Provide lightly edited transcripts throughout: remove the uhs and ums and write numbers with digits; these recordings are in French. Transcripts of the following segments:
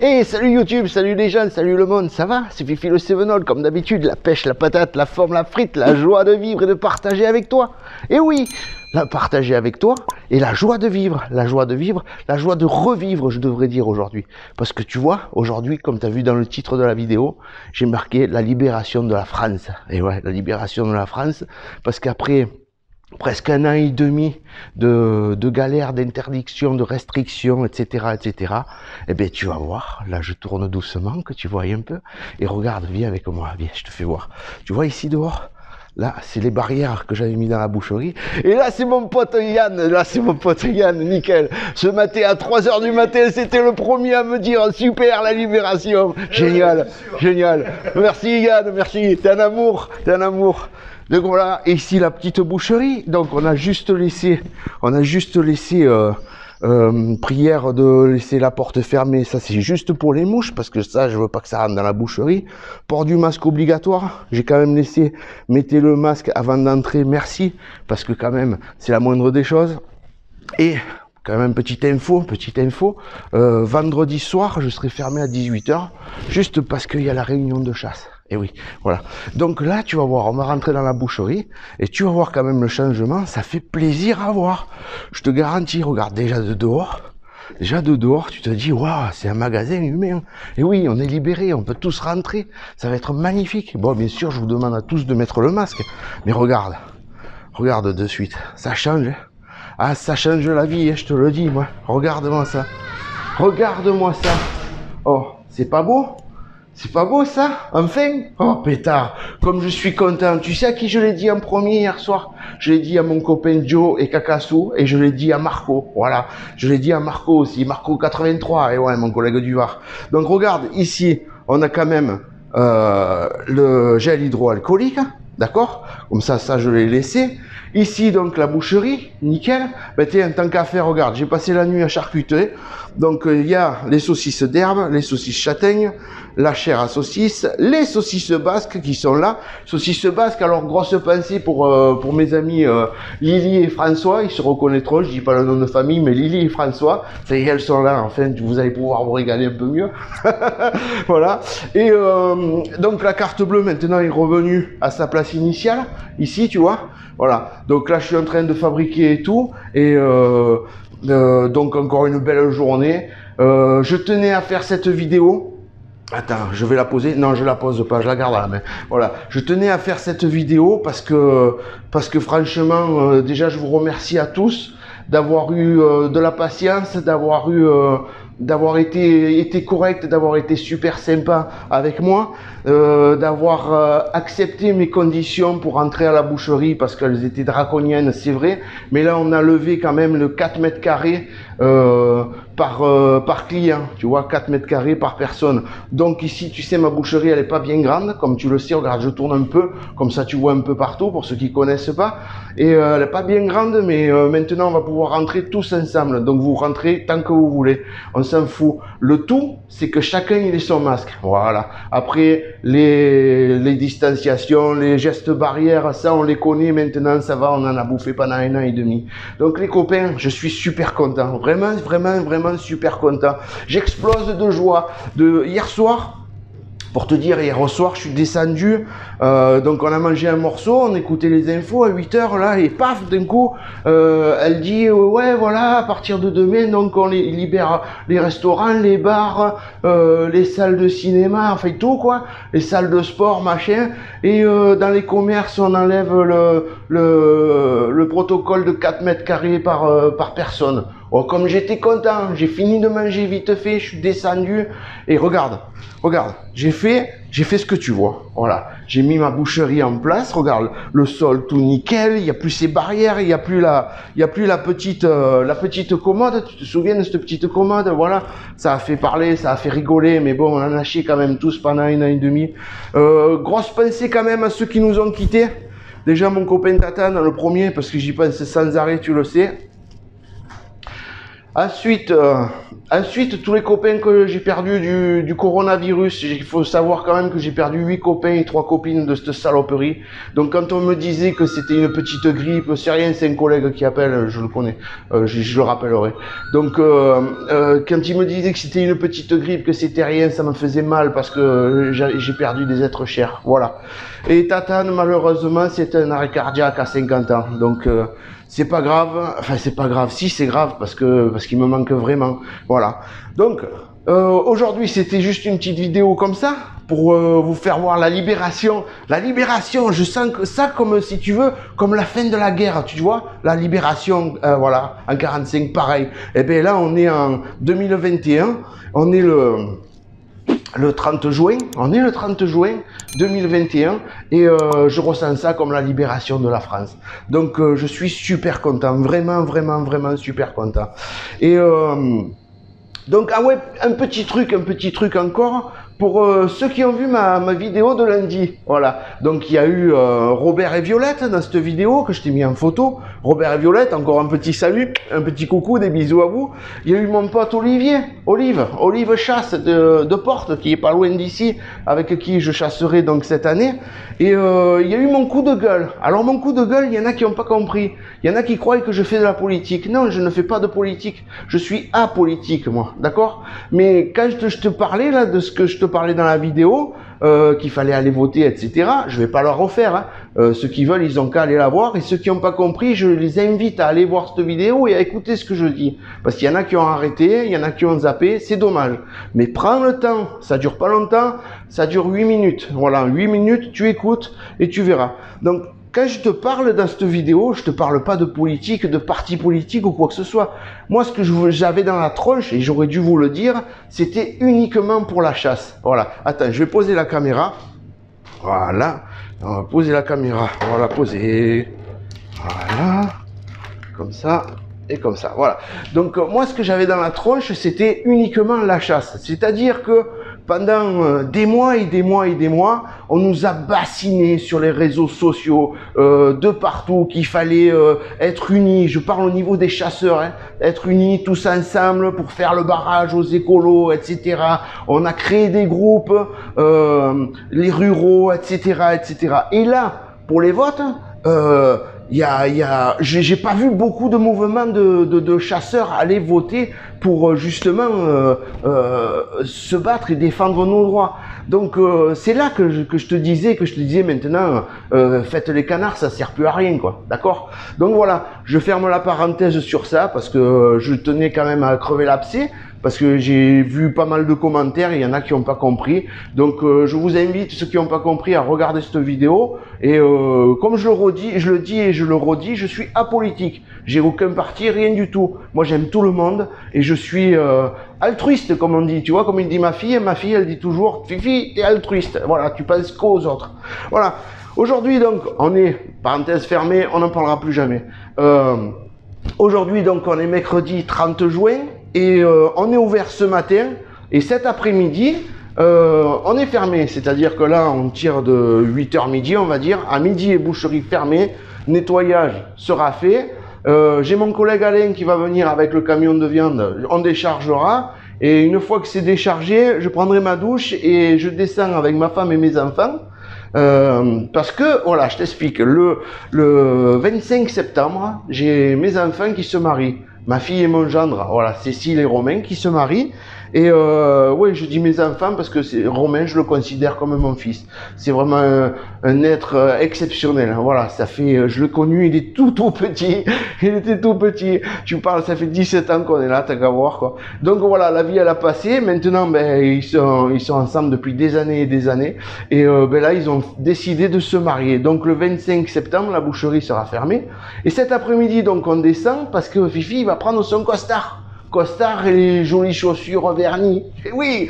Hey, salut YouTube, salut les jeunes, salut le monde, ça va? C'est Fifi le Sevenol, comme d'habitude, la pêche, la patate, la forme, la frite, la joie de vivre et de partager avec toi. Et oui, la partager avec toi et la joie de vivre, la joie de vivre, la joie de revivre, je devrais dire aujourd'hui. Parce que tu vois, aujourd'hui, comme tu as vu dans le titre de la vidéo, j'ai marqué la libération de la France. Et ouais, la libération de la France, parce qu'après presque un an et demi de galère, d'interdiction, de restrictions, etc., eh bien, tu vas voir, là, je tourne doucement, que tu vois un peu, et regarde, viens avec moi, viens, je te fais voir. Tu vois ici dehors, là, c'est les barrières que j'avais mis dans la boucherie, et là, c'est mon pote Yann, nickel. Ce matin, à 3 h du matin, c'était le premier à me dire, super, la libération, génial, génial. Merci Yann, merci, t'es un amour, t'es un amour. Donc voilà, et ici la petite boucherie. Donc on a juste laissé prière de laisser la porte fermée. Ça c'est juste pour les mouches parce que ça je veux pas que ça rentre dans la boucherie. Port du masque obligatoire. J'ai quand même laissé mettez le masque avant d'entrer. Merci parce que quand même c'est la moindre des choses. Et quand même petite info, vendredi soir je serai fermé à 18 h juste parce qu'il y a la réunion de chasse. Et oui, voilà. Donc là, tu vas voir, on va rentrer dans la boucherie et tu vas voir quand même le changement. Ça fait plaisir à voir. Je te garantis, regarde, déjà de dehors, tu te dis, waouh, c'est un magasin humain. Et oui, on est libéré, on peut tous rentrer. Ça va être magnifique. Bon, bien sûr, je vous demande à tous de mettre le masque. Mais regarde de suite. Ça change. Hein. Ah, ça change la vie, hein, je te le dis, moi. Regarde-moi ça. Regarde-moi ça. Oh, c'est pas beau? C'est pas beau ça? Enfin? Oh pétard, comme je suis content. Tu sais à qui je l'ai dit en premier hier soir? Je l'ai dit à mon copain Joe et Kakassou et je l'ai dit à Marco. Voilà, je l'ai dit à Marco aussi, Marco 83, et ouais, mon collègue du Var. Donc regarde, ici, on a quand même le gel hydroalcoolique, d'accord? Comme ça je l'ai laissé. Ici, donc, la boucherie, nickel. Ben, tiens, tant qu'à faire, regarde, j'ai passé la nuit à charcuter. Donc, il y a les saucisses d'herbe, les saucisses châtaignes, la chair à saucisse, les saucisses basques qui sont là. Saucisses basques, alors, grosse pensée pour mes amis Lily et François. Ils se reconnaîtront, je dis pas le nom de famille, mais Lily et François. Ça y est, elles sont là, enfin, vous allez pouvoir vous régaler un peu mieux. Voilà. Et donc, la carte bleue, maintenant, est revenue à sa place initiale. Ici, tu vois. Voilà, donc là je suis en train de fabriquer et tout, et donc encore une belle journée. Je tenais à faire cette vidéo. Attends, je vais la poser. Non, je la pose pas, je la garde à la main. Voilà, je tenais à faire cette vidéo parce que franchement, déjà je vous remercie à tous d'avoir eu de la patience, d'avoir été correct, d'avoir été super sympa avec moi, d'avoir accepté mes conditions pour entrer à la boucherie parce qu'elles étaient draconiennes, c'est vrai, mais là on a levé quand même le 4 mètres carrés par client, tu vois, 4 mètres carrés par personne. Donc ici, tu sais, ma boucherie, elle est pas bien grande, comme tu le sais, regarde, je tourne un peu, comme ça tu vois un peu partout, pour ceux qui connaissent pas, et elle est pas bien grande, mais maintenant on va pouvoir rentrer tous ensemble, donc vous rentrez tant que vous voulez, on s'en fout. Le tout, c'est que chacun il ait son masque, voilà. Après, les distanciations, les gestes barrières, ça on les connaît maintenant, ça va, on en a bouffé pendant 1 an et demi. Donc les copains, je suis super content, vraiment super content. J'explose de joie. Hier soir, pour te dire, hier au soir, je suis descendu, donc on a mangé un morceau, on écoutait les infos à 8 h là, et paf, d'un coup, elle dit, ouais, voilà, à partir de demain, donc on libère les restaurants, les bars, les salles de cinéma, enfin tout quoi, les salles de sport, machin, et dans les commerces, on enlève le protocole de 4 mètres carrés par personne. Oh, comme j'étais content, j'ai fini de manger vite fait, je suis descendu, et regarde, j'ai fait ce que tu vois, voilà, j'ai mis ma boucherie en place, regarde, le sol tout nickel, il n'y a plus ces barrières, il n'y a plus la petite commode, tu te souviens de cette petite commode, voilà, ça a fait parler, ça a fait rigoler, mais bon, on en a chié quand même tous pendant 1 an et demi. Grosse pensée quand même à ceux qui nous ont quittés, déjà mon copain Tatane, le premier, parce que j'y pense sans arrêt, tu le sais. Ensuite, tous les copains que j'ai perdus du coronavirus, il faut savoir quand même que j'ai perdu 8 copains et 3 copines de cette saloperie. Donc quand on me disait que c'était une petite grippe, c'est rien, c'est un collègue qui appelle, je le connais, je le rappellerai. Donc quand il me disait que c'était une petite grippe, que c'était rien, ça me faisait mal parce que j'ai perdu des êtres chers. Voilà. Et Tatane, malheureusement, c'est un arrêt cardiaque à 50 ans. Donc c'est pas grave, enfin c'est pas grave, si c'est grave parce qu'il me manque vraiment, voilà. Donc aujourd'hui c'était juste une petite vidéo comme ça pour vous faire voir la libération, je sens que ça comme si tu veux, comme la fin de la guerre, tu vois, la libération, voilà, en 45 pareil. Et bien là on est en 2021, on est le 30 juin, 2021 et je ressens ça comme la libération de la France. Donc je suis super content, vraiment super content. Et donc ah ouais, un petit truc encore pour ceux qui ont vu ma vidéo de lundi. Voilà, donc il y a eu Robert et Violette dans cette vidéo que je t'ai mis en photo. Robert et Violette, encore un petit salut, un petit coucou, des bisous à vous. Il y a eu mon pote Olive Chasse de Porte, qui est pas loin d'ici, avec qui je chasserai donc cette année. Et il y a eu mon coup de gueule. Alors mon coup de gueule, il y en a qui n'ont pas compris. Il y en a qui croient que je fais de la politique. Non, je ne fais pas de politique. Je suis apolitique, moi, d'accord? Mais quand je te parlais là de ce que je te parlais dans la vidéo, qu'il fallait aller voter, etc. Je vais pas leur refaire. Hein. Ceux qui veulent, ils ont qu'à aller la voir. Et ceux qui n'ont pas compris, je les invite à aller voir cette vidéo et à écouter ce que je dis. Parce qu'il y en a qui ont arrêté, il y en a qui ont zappé. C'est dommage. Mais prends le temps. Ça dure pas longtemps. Ça dure 8 minutes. Voilà, 8 minutes, tu écoutes et tu verras. Donc, quand je te parle dans cette vidéo, je te parle pas de politique, de parti politique ou quoi que ce soit. Moi, ce que j'avais dans la tronche, et j'aurais dû vous le dire, c'était uniquement pour la chasse. Voilà. Attends, je vais poser la caméra. Voilà. On va poser la caméra. On va la poser. Voilà. Comme ça. Et comme ça. Voilà. Donc, moi, ce que j'avais dans la tronche, c'était uniquement la chasse. C'est-à-dire que pendant des mois et des mois et des mois, on nous a bassinés sur les réseaux sociaux de partout qu'il fallait être unis. Je parle au niveau des chasseurs, hein, être unis tous ensemble pour faire le barrage aux écolos, etc. On a créé des groupes, les ruraux, etc., etc. Et là, pour les votes, j'ai pas vu beaucoup de mouvements de chasseurs aller voter pour justement se battre et défendre nos droits. Donc c'est là que je te disais maintenant, faites les canards, ça sert plus à rien, quoi. D'accord? Donc voilà, je ferme la parenthèse sur ça parce que je tenais quand même à crever l'abcès. Parce que j'ai vu pas mal de commentaires, il y en a qui n'ont pas compris. Donc je vous invite, ceux qui n'ont pas compris, à regarder cette vidéo. Et comme je le dis et je le redis, je suis apolitique. J'ai aucun parti, rien du tout. Moi j'aime tout le monde et je suis altruiste, comme on dit. Tu vois, comme il dit ma fille elle dit toujours, Fifi, t'es altruiste. Voilà, tu penses qu'aux autres. Voilà. Aujourd'hui donc, on est, parenthèse fermée, on n'en parlera plus jamais. Aujourd'hui donc, on est mercredi 30 juin. Et on est ouvert ce matin et cet après-midi on est fermé, c'est-à-dire que là on tire de 8h midi, on va dire, à midi et boucherie fermée, nettoyage sera fait. J'ai mon collègue Alain qui va venir avec le camion de viande, on déchargera et une fois que c'est déchargé, je prendrai ma douche et je descends avec ma femme et mes enfants. Parce que, voilà, je t'explique, le 25 septembre, j'ai mes enfants qui se marient. Ma fille et mon gendre, voilà, Cécile et Romain qui se marient. Et ouais, je dis mes enfants parce que Romain, je le considère comme mon fils. C'est vraiment un être exceptionnel. Voilà, ça fait, je l'ai connu, il est tout petit. Il était tout petit. Tu parles, ça fait 17 ans qu'on est là, t'as qu'à voir, quoi. Donc voilà, la vie elle a passé. Maintenant, ben ils sont ensemble depuis des années et des années. Et ben là, ils ont décidé de se marier. Donc le 25 septembre, la boucherie sera fermée. Et cet après-midi, donc on descend parce que Fifi il va prendre son costard et les jolies chaussures vernies. Et oui,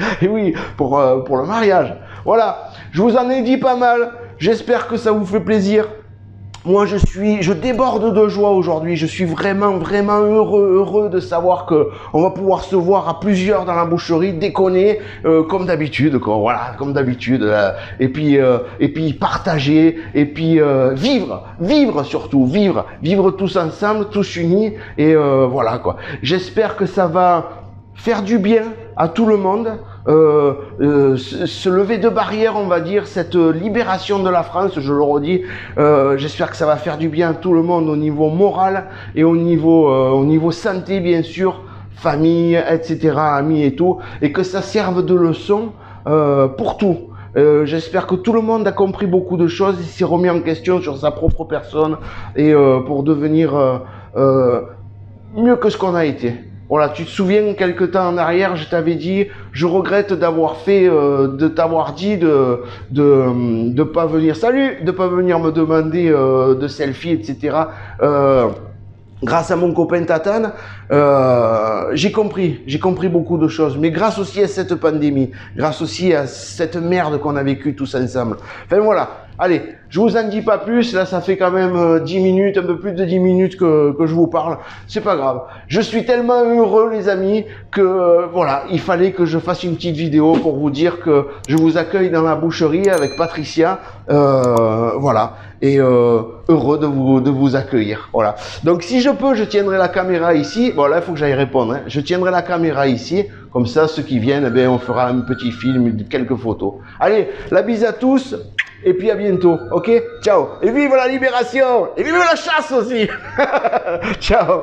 pour le mariage. Voilà, je vous en ai dit pas mal. J'espère que ça vous fait plaisir. moi, je déborde de joie aujourd'hui. Je suis vraiment, vraiment heureux de savoir que on va pouvoir se voir à plusieurs dans la boucherie, déconner, comme d'habitude, quoi. Voilà, comme d'habitude. Et puis partager, et puis vivre surtout, vivre tous ensemble, tous unis. Et voilà, quoi. J'espère que ça va faire du bien à tout le monde. Se lever de barrières, on va dire, cette libération de la France, je le redis, j'espère que ça va faire du bien à tout le monde au niveau moral et au niveau santé, bien sûr, famille, etc., amis et tout, et que ça serve de leçon pour tout. J'espère que tout le monde a compris beaucoup de choses et s'est remis en question sur sa propre personne et pour devenir mieux que ce qu'on a été. Voilà, tu te souviens, quelque temps en arrière, je t'avais dit, je regrette d'avoir fait, de t'avoir dit de pas venir, de pas venir me demander de selfie, etc. Grâce à mon copain Tatane, j'ai compris beaucoup de choses, mais grâce aussi à cette pandémie, grâce aussi à cette merde qu'on a vécue tous ensemble. Enfin voilà, allez, je vous en dis pas plus, là ça fait quand même 10 minutes, un peu plus de 10 minutes que je vous parle, c'est pas grave. Je suis tellement heureux les amis que voilà, il fallait que je fasse une petite vidéo pour vous dire que je vous accueille dans la boucherie avec Patricia, voilà, et heureux de vous accueillir, voilà. Donc si je peux, je tiendrai la caméra ici, bon là il faut que j'aille répondre, hein. Je tiendrai la caméra ici, comme ça ceux qui viennent, eh bien, on fera un petit film, quelques photos. Allez, la bise à tous. Et puis à bientôt, ok? Ciao. Et vive la libération! Et vive la chasse aussi! Ciao!